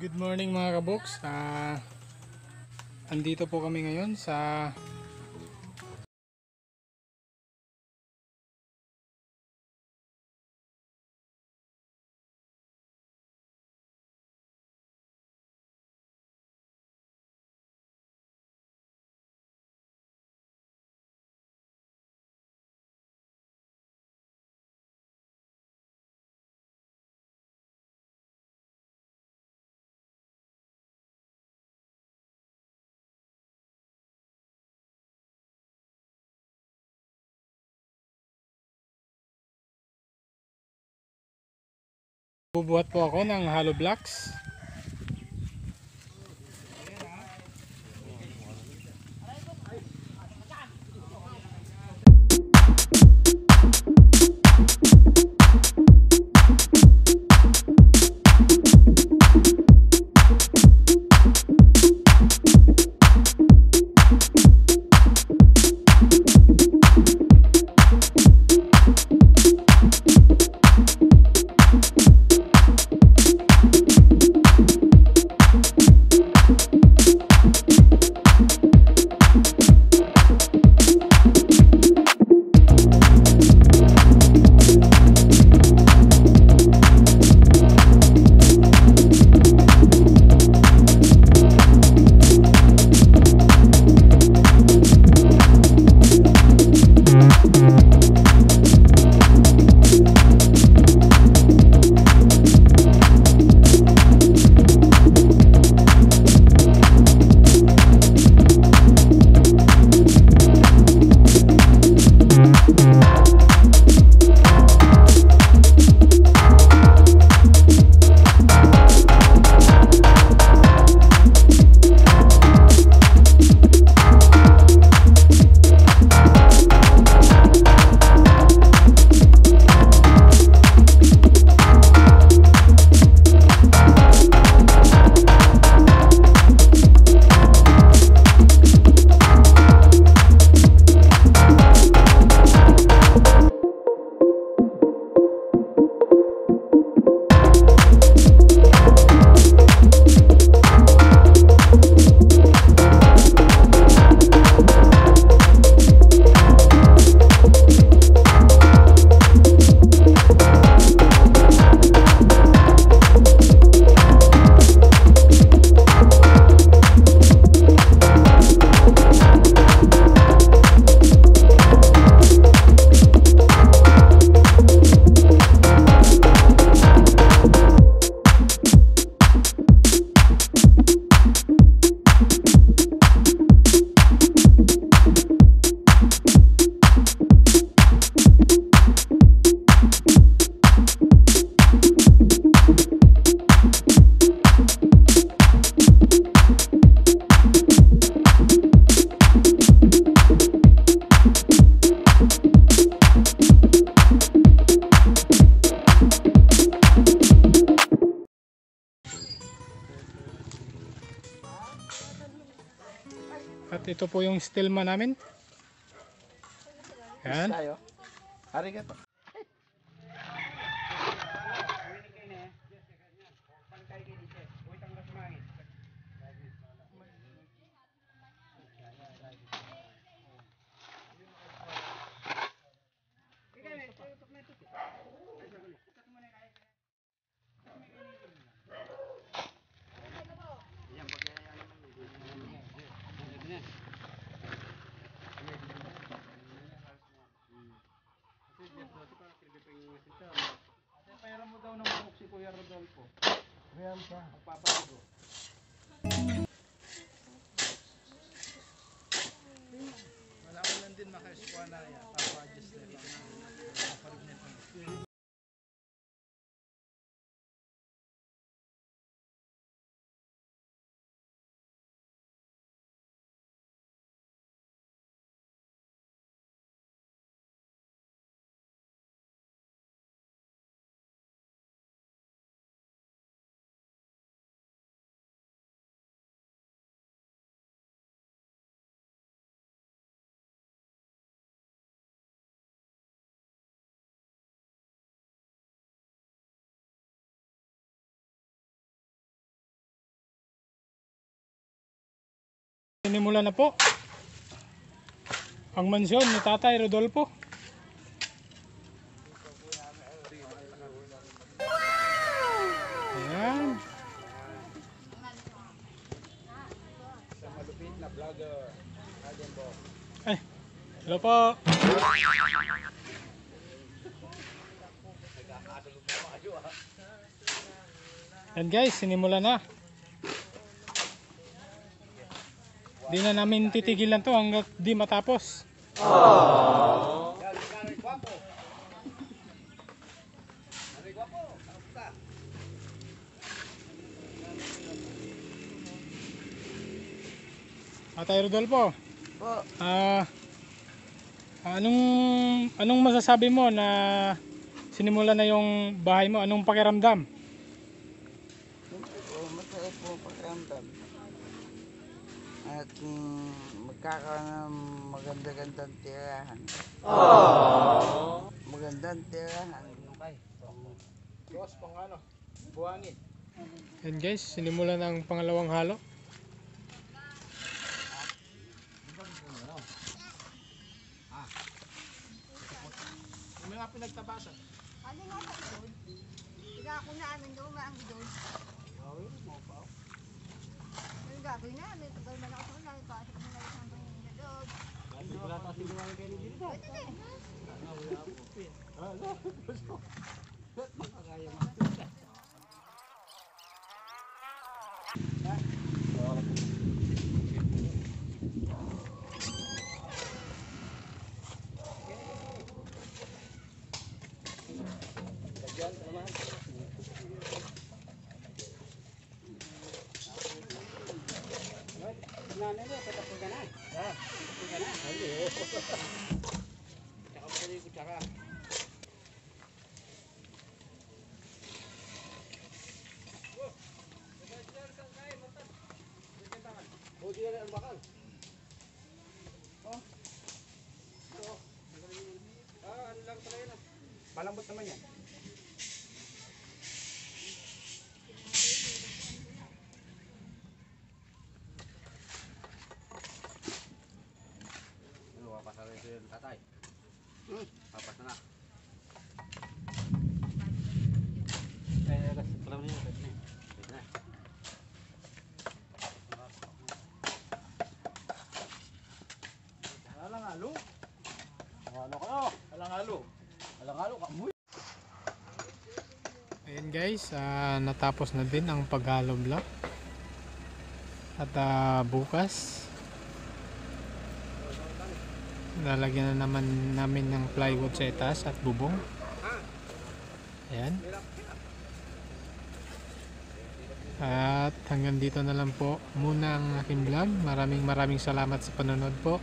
Good morning mga kaboks. Andito po kami ngayon sa bubuhat po ako ng hollow blocks. At ito po yung stillman namin. Yan. Arigato. Pera mo daw ng buhok si Kuya Rodolfo. Ayan siya. Magpapaligo. Wala ko lang din maka-eskuha na yan. Papa-adjust nila. Sinimula na po ang mansyon ni Tatay Rodolfo. Ayan. Sa malupit na vlogger. Ayan po. Ay, hello po. Yan guys, sinimula na. Di na namin titigilan to hanggat di matapos. Yan, Nanay Guapo. Nanay Guapo, kamusta? Tatay Rodolfo, Po, anong masasabi mo na sinimula na yung bahay mo? Anong pakiramdam? siyempre po, masaya po pakiramdam. At magkakaroon ng maganda-gandang tirahan. Magandang tirahan. Boss, pang ano? Buhangin. Yan guys, sinimula na ang pangalawang halo. May mga pinagtabasan. Ano nga sa idol? Higa ako na amin doon, maang idol. Yung gagawin namin, tagal man ako sa ulan, pasok mo na isang pangingin na doon. Wala pa si Luwag kayo dito. Pwede din. Nanay mo, patapos ka na. Patapos ka na. Ay, tsaka mo yung kutsaka. Buti na ang bakal. Ano lang pala yun. Palambot naman yan. Papas na rin ito yung tatay. Papas na na. Pala mo niyo. Pwede na. Alangalo. Ano kayo? Alangalo. Alangalo ka. Ayan guys, natapos na din ang paghalo block. At bukas lalagyan na naman namin ng plywood sa itaas at bubong. Ayan. At hanggang dito na lang po muna ang aking vlog. Maraming salamat sa panonood po.